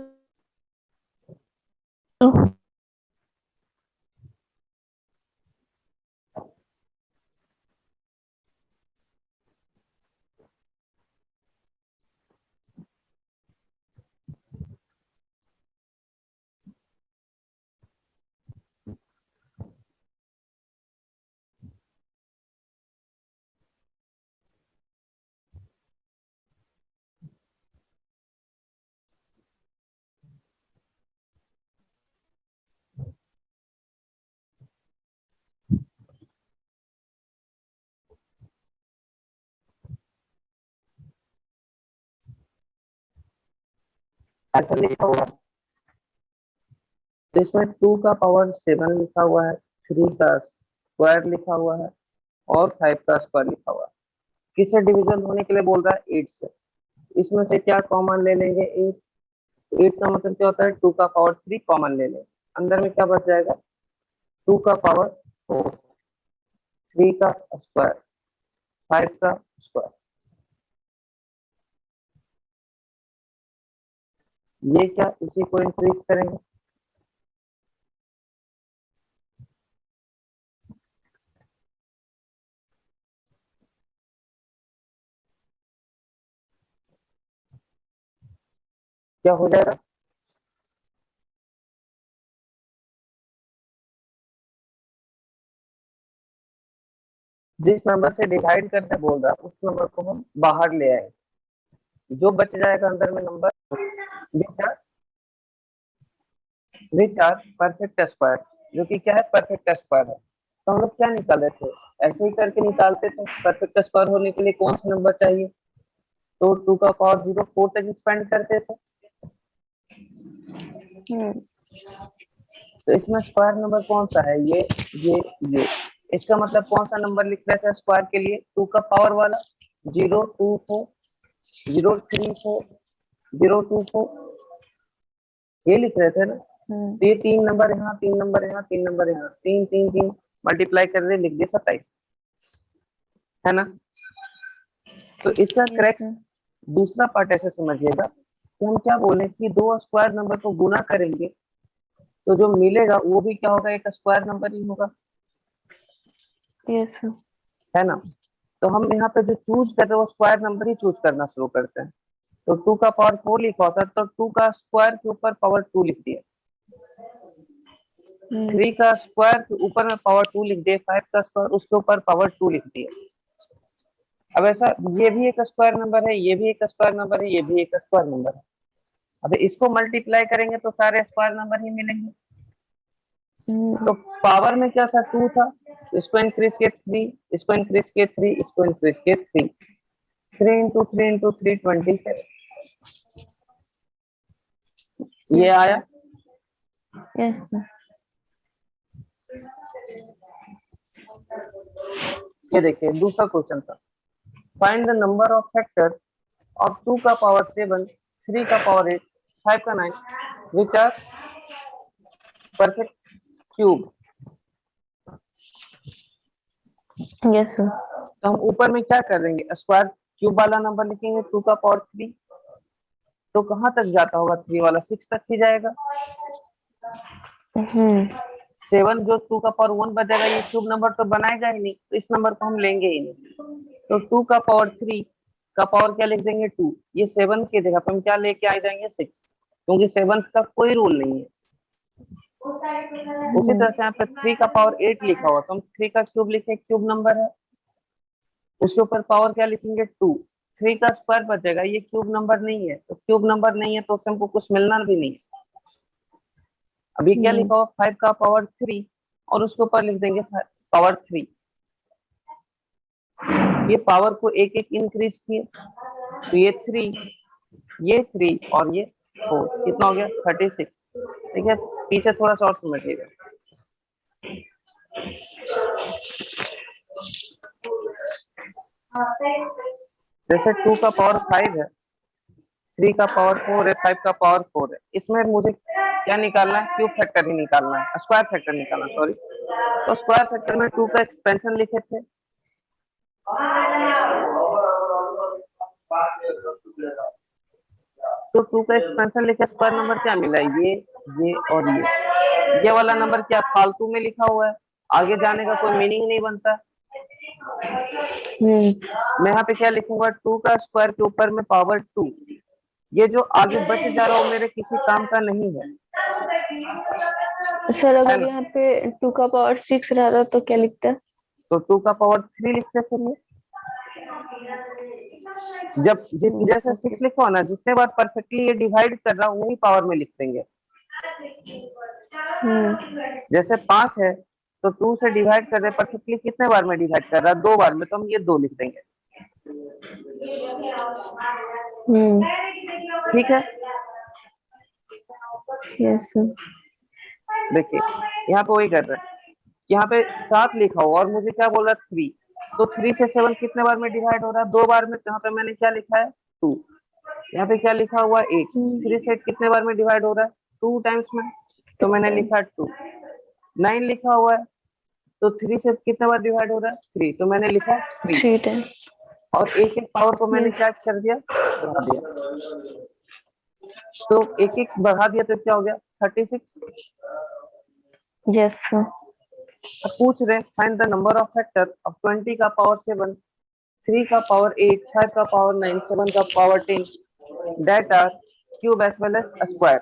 ऐसा लिखा हुआ है। तो इसमें 2 का पावर 7 लिखा हुआ है, 3 का स्क्वायर लिखा हुआ है, और 5 का स्क्वायर लिखा हुआ है। किससे डिविजन होने के लिए बोल रहा है? 8 से। इसमें से क्या कॉमन ले लेंगे? 8। 8 का मतलब क्या होता है? 2 का पावर 3 कॉमन ले लेंगे। अंदर में क्या बच जाएगा? 2 का पावर 4, 3 का स्क्वायर, 5 का स्क्वायर। ये क्या? इसी को इंक्रीज करेंगे। क्या हो जाएगा? जिस नंबर से डिवाइड करने बोल रहा है उस नंबर को हम बाहर ले आए। जो बच जाएगा अंदर में number, which are perfect square, जो कि क्या है? परफेक्ट स्क्वायर है। तो हम लोग क्या निकाले थे? ऐसे ही करके निकालते थे। परफेक्ट स्क्वायर होने के लिए कौन सा नंबर चाहिए? तो 2 का पावर 0 4 तक एक्सपेंड करते थे। तो इसमें स्क्वायर नंबर कौन सा है? ये। इसका मतलब कौन सा नंबर लिख रहे थे स्क्वायर के लिए? 2 का पावर वाला। 024, 034, 024, ये लिख रहे थे ना। तो ये 3 नंबर यहाँ, 3 नंबर यहाँ, 3 नंबर यहाँ, 3 3 3 मल्टीप्लाई कर रहे, लिख दिए 27, है ना। तो इसका करेक्ट दूसरा पार्ट ऐसे समझिएगा कि हम क्या बोले कि दो स्क्वायर नंबर को गुना करेंगे तो जो मिलेगा वो भी क्या होगा? एक स्क्वायर नंबर ही होगा, Yes, sir. है ना। तो हम यहाँ पे जो चूज कर रहे हैं वो स्क्वायर नंबर ही चूज करना शुरू करते हैं। तो 2 का पावर 4 लिखा होता है, तो 2 का स्क्वायर के ऊपर पावर 2 लिख दिया। 3 का स्क्वायर के ऊपर में पावर 2 लिख दिए। 5 का स्क्वायर उसके ऊपर पावर 2 लिख दिए। अब ऐसा, ये भी एक स्क्वायर नंबर है, ये भी एक स्क्वायर नंबर है, ये भी एक स्क्वायर नंबर है। अब इसको मल्टीप्लाई करेंगे तो सारे स्क्वायर नंबर ही मिलेंगे। तो पावर में क्या था? 2 था, इसको इंक्रीज किए 3, इसको इंक्रीज किए 3, इसको इंक्रीज किए 3। 3 इंटू 3 इंटू 3 27, ये आया। Yes, sir. ये देखिए दूसरा क्वेश्चन था। Find the number of factor of 2 का पावर 7, 3 का पावर 8, 5 का 9 which are perfect cube. Yes sir. तो हम ऊपर में क्या कर देंगे, स्क्वायर क्यूब वाला नंबर लिखेंगे 2 का पावर 3, तो कहां तक जाता होगा 3 वाला, 6 तक ही जाएगा। 7 जो 2 का पावर 1 बचेगा, ये क्यूब नंबर तो बनाएगा ही नहीं, तो इस नंबर को हम लेंगे ही नहीं। तो 2 का पावर 3 का पावर क्या लिख देंगे 2, ये 7 की जगह पे हम क्या लेके आ जाएंगे 6, क्योंकि 7 का कोई रूल नहीं है। उसी तरह से यहाँ पे 3 का पावर 8 लिखा हुआ, तो हम 3 का क्यूब लिखे, क्यूब नंबर है, उसके ऊपर पावर क्या लिखेंगे 2, 3 का स्क्वायर बचेगा, ये क्यूब नंबर नहीं है, तो क्यूब नंबर नहीं है तो उससे हमको कुछ मिलना भी नहीं। अभी क्या लिखा हुआ 5 का पावर 3 और उसके ऊपर लिख देंगे पावर 3। ये पावर को एक एक इंक्रीज किए, तो ये 3, ये 3 और ये 4, कितना हो गया 36। ठीक है, पीछे थोड़ा सा और समझिएगा। जैसे 2 का पावर 5 है, 3 का पावर 4 है, 5 का पावर 4 है, इसमें मुझे क्या निकालना है, क्यूब फैक्टर ही निकालना है, स्क्वायर फैक्टर निकालना, सॉरी। तो स्क्वायर फैक्टर में 2 का एक्सपेंशन लिखे थे, तो 2 का एक्सपेंशन लिखे, स्क्वायर नंबर क्या मिला, ये और ये वाला नंबर क्या फालतू में लिखा हुआ है, आगे जाने का कोई मीनिंग नहीं बनता। मैं यहाँ पे क्या लिखूंगा 2 का स्क्वायर के ऊपर में पावर 2, ये जो आगे बच जा रहा हो मेरे किसी काम का नहीं है। सर अगर यहाँ पे 2 का पावर 6 रहता तो क्या लिखता? तो 2 का पावर 3 लिखते फिर ये, जब जैसे 6 लिखो ना, जितने बार परफेक्टली ये डिवाइड कर रहा हूँ वही पावर में लिख देंगे। जैसे 5 है तो 2 से डिवाइड कर रहे परफेक्टली, कितने बार में डिवाइड कर रहा है, 2 बार में, तो हम ये 2 लिख देंगे। ठीक है, यस सर। देखिए यहाँ पे वही कर रहे हैं, यहाँ पे 7 लिखा हुआ और मुझे क्या बोल रहा है 3, तो 3 से 7 कितने बार में डिवाइड हो रहा है, 2 बार में, तो यहाँ पे मैंने क्या लिखा है 2। यहाँ पे क्या लिखा हुआ 8, 3 से 8 कितने बार में डिवाइड हो रहा है 2 टाइम्स में, तो मैंने लिखा 2। 9 लिखा हुआ है, तो 3 से कितने बार डिवाइड हो रहा है 3, तो मैंने लिखा 3 टाइम्स, और एक एक पावर को मैंने क्या कर दिया, बढ़ा दिया, तो एक एक बढ़ा दिया तो क्या हो गया 36। Yes sir. अब पूछ रहे find the number of factor of 20 का पावर 7, 3 का पावर 8, 5 का पावर 9, 7 का power 10 that are cube as well as square,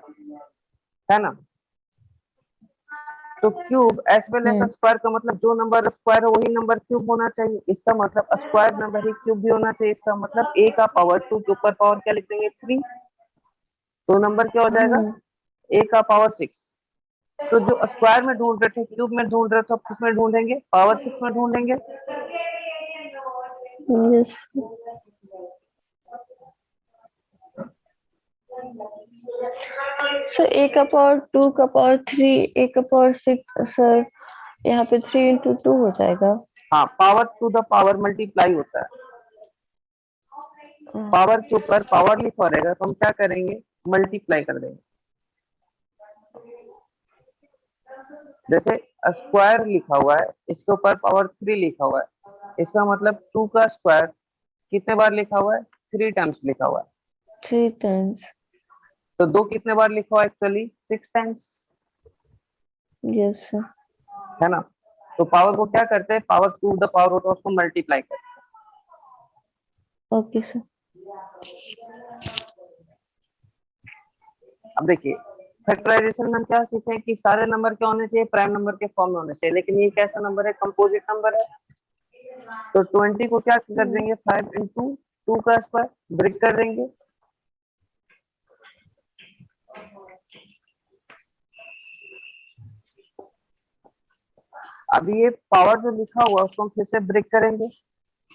है ना। तो cube as well as square का मतलब जो नंबर स्क्वायर है वही नंबर क्यूब होना चाहिए, इसका मतलब स्क्वायर नंबर ही क्यूब भी होना चाहिए। इसका मतलब a का पावर 2 के ऊपर पावर क्या लिख देंगे 3, तो नंबर क्या हो जाएगा a का पावर 6। तो जो स्क्वायर में ढूंढ रहे थे क्यूब में ढूंढ रहे थे, तो किसमें ढूंढेंगे पावर 6 में ढूंढेंगे। Yes sir. a का पावर 2 का पावर 3, a का पावर 6 सर, यहाँ पे 3 into 2 हो जाएगा। हाँ, power to the power multiply होता है, पावर के ऊपर पावर लिखा रहेगा तो हम क्या करेंगे मल्टीप्लाई कर देंगे। जैसे स्क्वायर लिखा हुआ है, इसके ऊपर पावर 3 लिखा हुआ है, इसका मतलब 2 का स्क्वायर कितने बार लिखा हुआ है 3 टाइम्स लिखा हुआ है, 3 टाइम्स। तो 2 कितने बार लिखा हुआ है एक्चुअली 6 टाइम्स, यस सर। है ना। तो पावर को क्या करते हैं, पावर टू द पावर होता है उसको मल्टीप्लाई करते हैं। Okay sir. अब देखिए फैक्टराइजेशन में हम क्या सीखे हैं कि सारे नंबर क्या होने चाहिए, प्राइम नंबर के फॉर्म में होने चाहिए, लेकिन ये कैसा नंबर है, कंपोजिट नंबर है। तो 20 को क्या कर देंगे 5 into 2 का स्क्वायर ब्रेक कर देंगे, अब ये पावर जो लिखा हुआ उसको हम फिर से ब्रेक करेंगे,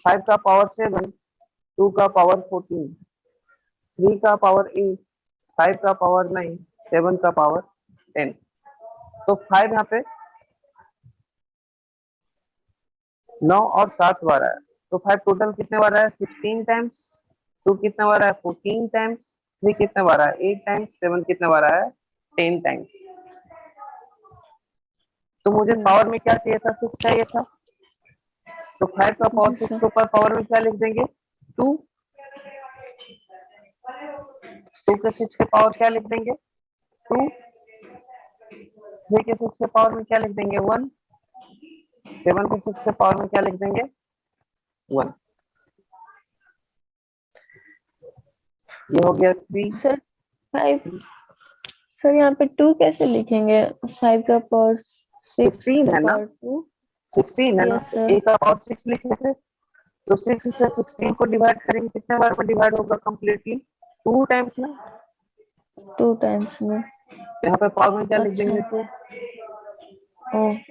5 का पावर 7, 2 का पावर 14, 3 का पावर 8, 5 का पावर 9, 7 का पावर 10। तो 5 यहाँ पे 9 और 7 बार है, तो 5 टोटल कितने बार आया 16 टाइम्स, 2 कितने बार आया 14 टाइम्स, 3 कितने बार आया 8 टाइम्स, 7 कितने बार आया 10 टाइम्स। तो मुझे पावर में क्या चाहिए था 6 चाहिए था, तो 5 का पावर 6 के ऊपर पावर में क्या लिख देंगे 2, 2 के 6 के पावर क्या लिख देंगे 2, 3 के 6 के पावर में क्या लिख देंगे 1, 7 के 6 के पावर में क्या लिख देंगे 1। ये हो गया 3। सर 5, सर यहाँ पे 2 कैसे लिखेंगे? 5 का पावर 6 16 का है ना, पावर 2। 16 है ना, यस तो सर। a का पावर 6 लिख लेते, तो 6 से 16 को डिवाइड करेंगे कितने बार में डिवाइड होगा कंप्लीटली 2 टाइम्स ना, 2 टाइम्स में। यहाँ पे पावर में क्या लिख अच्छा। देंगे 2,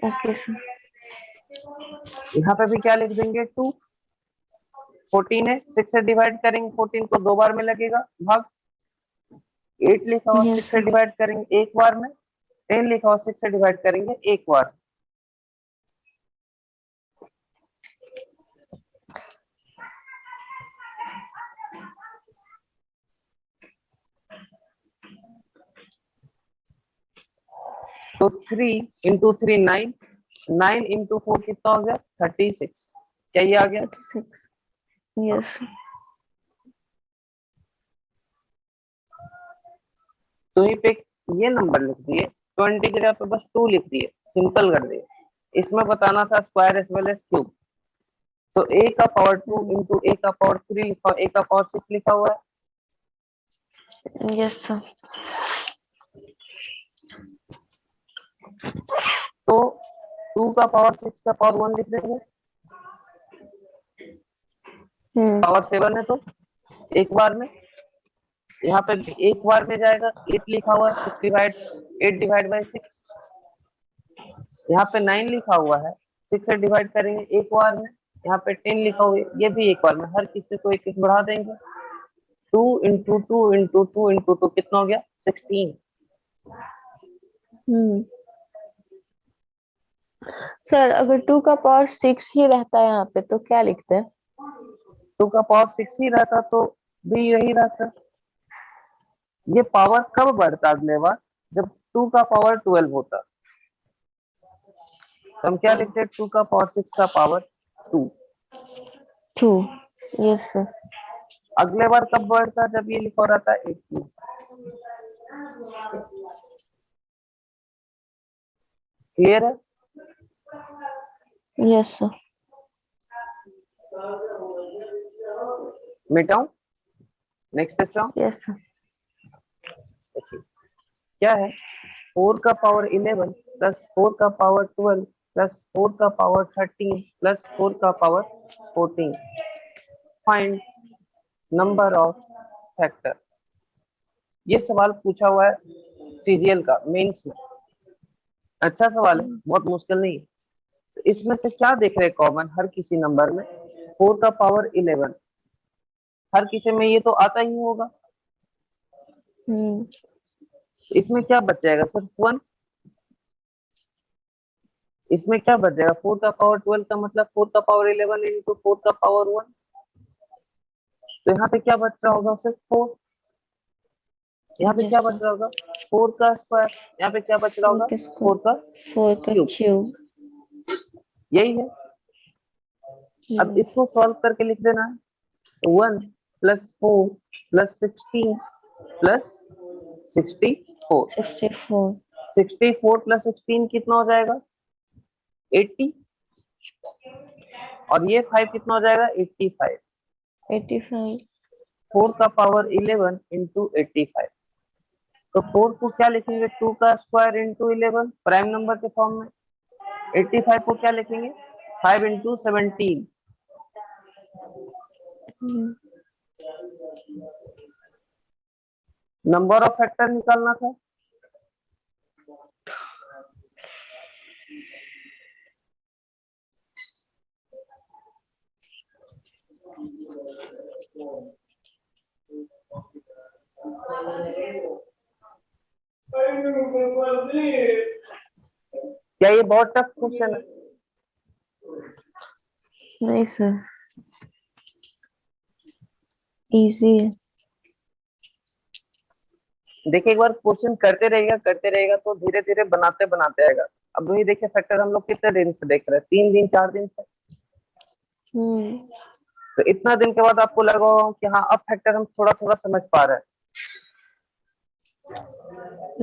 ओके सर। यहाँ पे भी क्या लिख देंगे 2, 14 है 6 से डिवाइड करेंगे 14 को 2 बार में लगेगा भाग, 8 लिखा हुआ 6 यस से सर। डिवाइड करेंगे एक बार में, 10 लिखा हुआ 6 से डिवाइड करेंगे एक बार। तो 3 इंटू 3 9, 9 इंटू 4 कितना हो गया 36, क्या ये आ गया? 36। यस। तो यहीं पे ये नंबर लिख दिए, 20 की जगह पे बस 2 लिख दिए, सिंपल कर दिए। इसमें बताना था square as well as cube, तो a का पावर 2 इंटू a का पावर 3 लिखा, a का पावर 6 लिखा हुआ है, यस सर। तो 2 का पावर 6 का पावर 1 लिख देंगे, पावर 7 है तो एक बार में, यहाँ पे भी एक बार में जाएगा, 8 लिखा हुआ है 8 डिवाइड बाई 6, यहाँ पे 9 लिखा हुआ है 6 से डिवाइड करेंगे एक बार में, यहाँ पे 10 लिखा हुआ है ये भी एक बार में, हर किसी को एक एक बढ़ा देंगे, 2 इंटू 2 इंटू 2 इंटू 2 कितना हो गया 16। सर अगर 2 का पावर 6 ही रहता है यहाँ पे तो क्या लिखते हैं? 2 का पावर 6 ही रहता तो भी यही रहता, ये पावर कब बढ़ता अगले बार जब 2 का पावर 12 होता, तो हम क्या लिखते हैं 2 का पावर 6 का पावर 2। 2। Yes sir. अगले बार कब बढ़ता जब ये लिखा रहता है 18। क्लियर है? Yes sir. मिटाऊं, नेक्स्ट क्वेश्चन यस सर। क्या है 4 का पावर 11 प्लस 4 का पावर 12 प्लस 4 का पावर 13 प्लस 4 का power 14, find number of factor. ये सवाल पूछा हुआ है सीजीएल का मेंस में, अच्छा सवाल है, बहुत मुश्किल नहीं है। तो इसमें से क्या देख रहे हैं कॉमन हर किसी नंबर में, 4 का पावर 11, हर किसी में ये तो आता ही होगा, इसमें क्या बच जाएगा सिर्फ 1, इसमें क्या बच जाएगा 4 का पावर 12 का मतलब 4 का पावर 11 इंटू 4 का पावर 1, तो यहाँ पे क्या बच रहा होगा सिर्फ 4, यहाँ पे क्या बच रहा होगा 4 का स्क्वायर, यहाँ पे क्या बच रहा होगा 4 का 4 का क्यूब, क्यूब। यही है। अब इसको सॉल्व करके लिख देना है 1 प्लस 4 प्लस 16 प्लस 64, 64 प्लस 16 कितना हो जाएगा 80, और ये 5 कितना हो जाएगा 85, 85। 4 का पावर 11 इंटू 85, तो 4 को क्या लिखेंगे 2 का स्क्वायर इंटू 11 प्राइम नंबर के फॉर्म में, 85 को क्या लिखेंगे 5 इंटू 17, नंबर ऑफ फैक्टर निकालना था। क्या ये बहुत टफ क्वेश्चन है? नहीं सर। इजी है। देखिए एक बार क्वेश्चन करते रहेगा तो धीरे धीरे बनाते बनाते आएगा। अब वही देखिए फैक्टर हम लोग कितने दिन से देख रहे हैं, 3 दिन 4 दिन से। तो इतना दिन के बाद आपको लगा होगा कि हाँ अब फैक्टर हम थोड़ा थोड़ा समझ पा रहे हैं।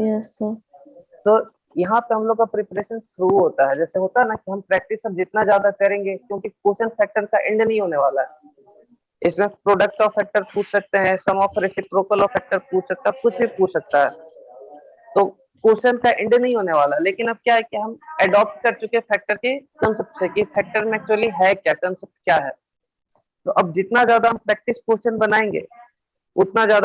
Yes sir. तो यहाँ पे हम लोग का प्रिपरेशन शुरू होता है। जैसे होता है ना कि हम प्रैक्टिस अब जितना ज्यादा करेंगे, क्योंकि क्वेश्चन फैक्टर का एंड नहीं होने वाला है। इसमें प्रोडक्ट ऑफ फैक्टर पूछ सकते हैं, सम ऑफ रेसिप्रोकल ऑफ फैक्टर पूछ सकता है, कुछ भी पूछ सकता है। तो क्वेश्चन का एंड नहीं होने वाला। लेकिन अब क्या है कि हम अडॉप्ट कर चुके फैक्टर के कंसेप्ट से कि फैक्टर में एक्चुअली है क्या, कंसेप्ट क्या है। तो अब जितना ज्यादा हम प्रैक्टिस क्वेश्चन बनाएंगे उतना ज्यादा